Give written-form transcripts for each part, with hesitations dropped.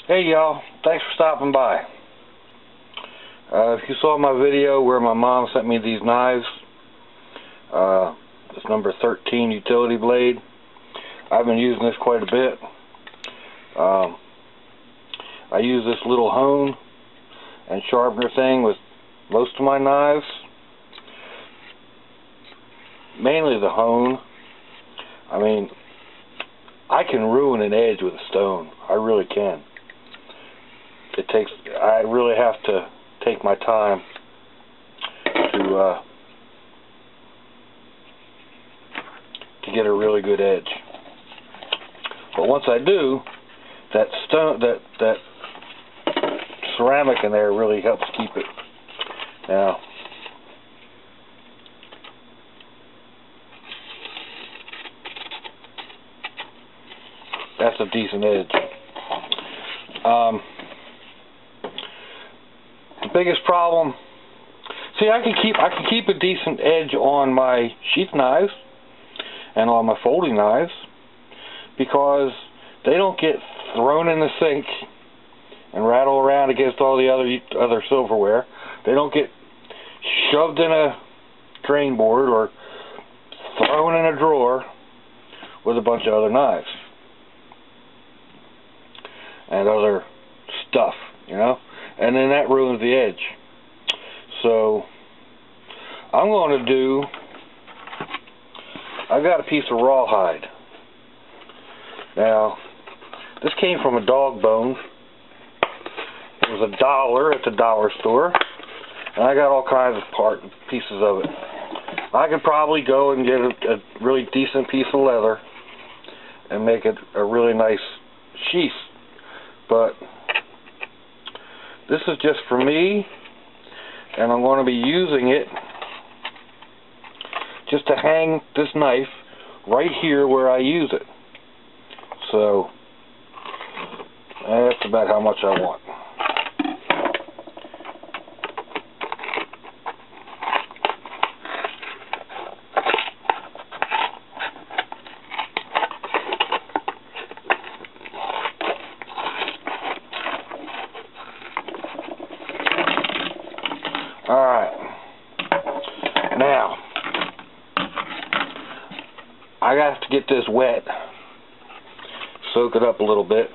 Hey y'all, thanks for stopping by. If you saw my video where my mom sent me these knives, this number 13 utility blade, I've been using this quite a bit. I use this little hone and sharpener thing with most of my knives. Mainly the hone. I mean, I can ruin an edge with a stone. I really can. I really have to take my time to get a really good edge. But once I do, that ceramic in there really helps keep it. Now, that's a decent edge. The biggest problem, see, I can keep a decent edge on my sheath knives and on my folding knives because they don't get thrown in the sink and rattle around against all the other silverware. They don't get shoved in a drain board or thrown in a drawer with a bunch of other knives and other stuff, you know, and then that ruins the edge. So I'm going to do, I've got a piece of rawhide. Now, this came from a dog bone. It was $1 at the dollar store, and I got all kinds of pieces of it. I could probably go and get a really decent piece of leather and make it a really nice sheath, but this is just for me, and I'm going to be using it just to hang this knife right here where I use it. So that's about how much I want. Alright, now, I got to get this wet, soak it up a little bit,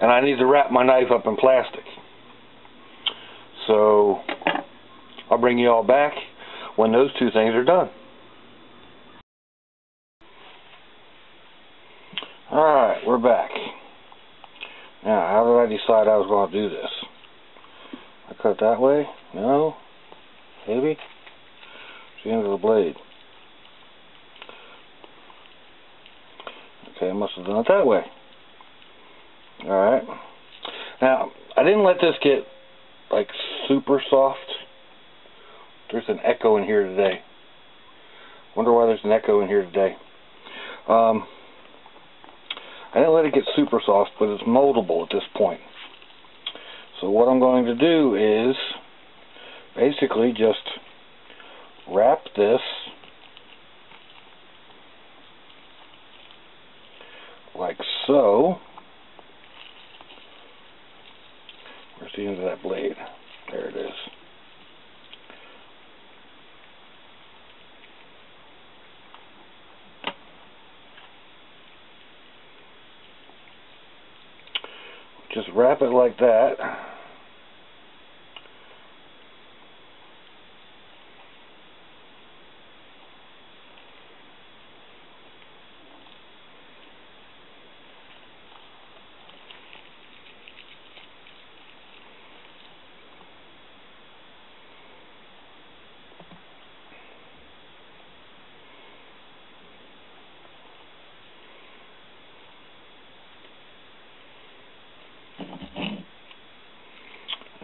and I need to wrap my knife up in plastic. So, I'll bring you all back when those two things are done. Alright, we're back. Now, how did I decide I was going to do this? I cut that way? No? Maybe? It's the end of the blade. Okay, I must have done it that way. Alright. Now, I didn't let this get, like, super soft. There's an echo in here today. Wonder why there's an echo in here today. I didn't let it get super soft, but it's moldable at this point. So what I'm going to do is basically just wrap this like so. Where's the end of that blade? There it is. Just wrap it like that.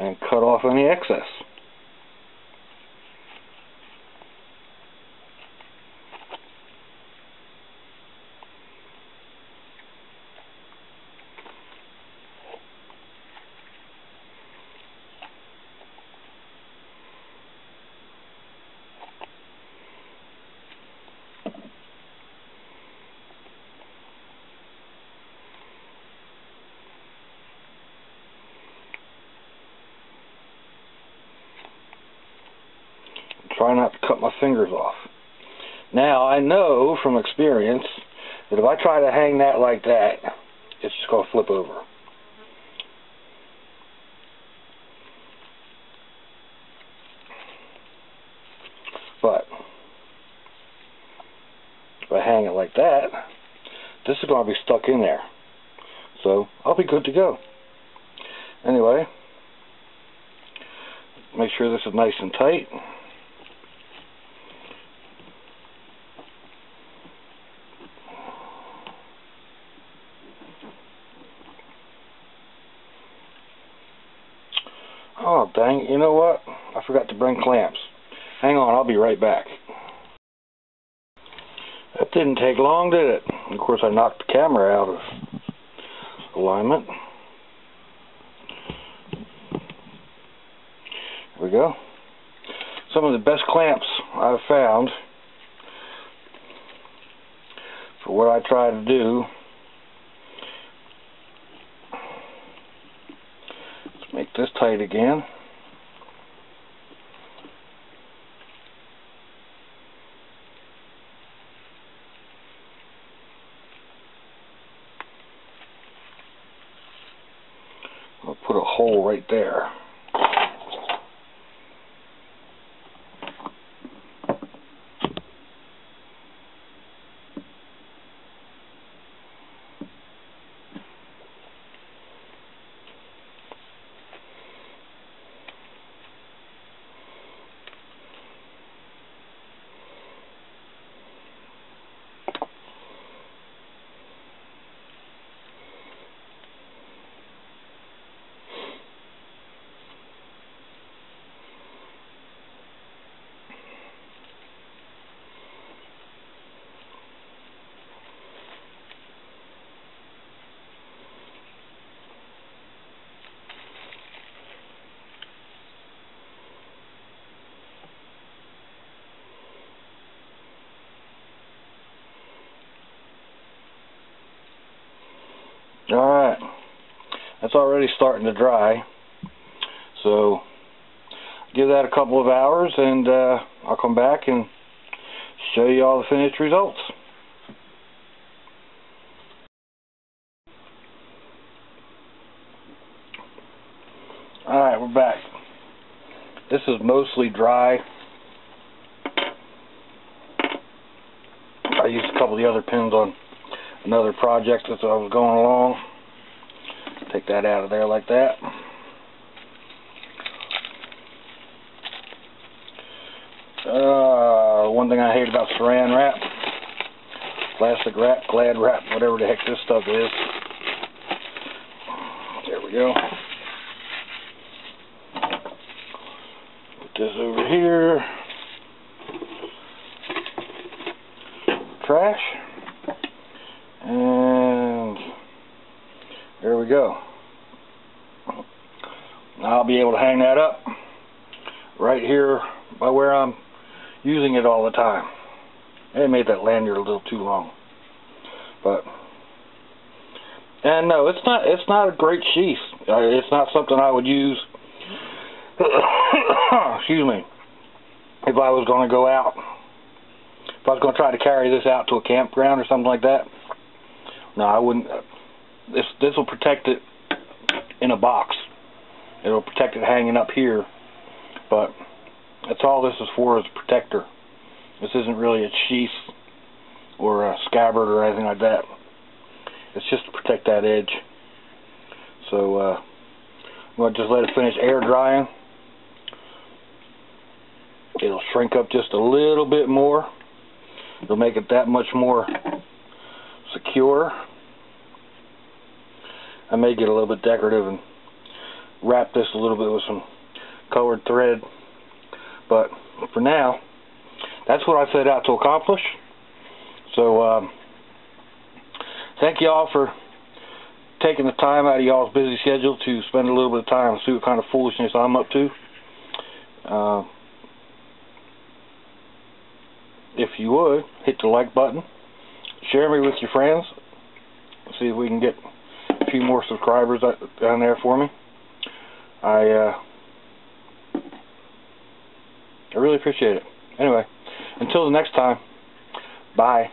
And cut off any excess. Try not to cut my fingers off. Now, I know from experience that if I try to hang that like that, it's just going to flip over. But if I hang it like that, this is going to be stuck in there. So I'll be good to go. Anyway, make sure this is nice and tight. Oh, dang, you know what? I forgot to bring clamps. Hang on, I'll be right back. That didn't take long, did it? Of course, I knocked the camera out of alignment. There we go. Some of the best clamps I've found for what I try to do. Let's make this tight again. I'll put a hole right there. Alright, that's already starting to dry, so give that a couple of hours and I'll come back and show you all the finished results. Alright, we're back. This is mostly dry. I used a couple of the other pins on another project as I was going along. Take that out of there like that. One thing I hate about saran wrap, plastic wrap, glad wrap, whatever the heck this stuff is. There we go. Put this over here. Trash. And there we go. I'll be able to hang that up right here by where I'm using it all the time. I made that lanyard a little too long, but and no, it's not a great sheath. It's not something I would use. Excuse me. If I was going to go out, if I was going to try to carry this out to a campground or something like that. No, I wouldn't. This will protect it in a box. It'll protect it hanging up here, but that's all this is for, is a protector. This isn't really a sheath or a scabbard or anything like that. It's just to protect that edge. So I'm going to just let it finish air drying. It'll shrink up just a little bit more. It'll make it that much more secure. I may get a little bit decorative and wrap this a little bit with some colored thread, but for now, that's what I set out to accomplish. So thank y'all for taking the time out of y'all's busy schedule to spend a little bit of time and see what kind of foolishness I'm up to. If you would, hit the like button, share me with your friends, see if we can get a few more subscribers down there for me. I really appreciate it. Anyway, until the next time, bye.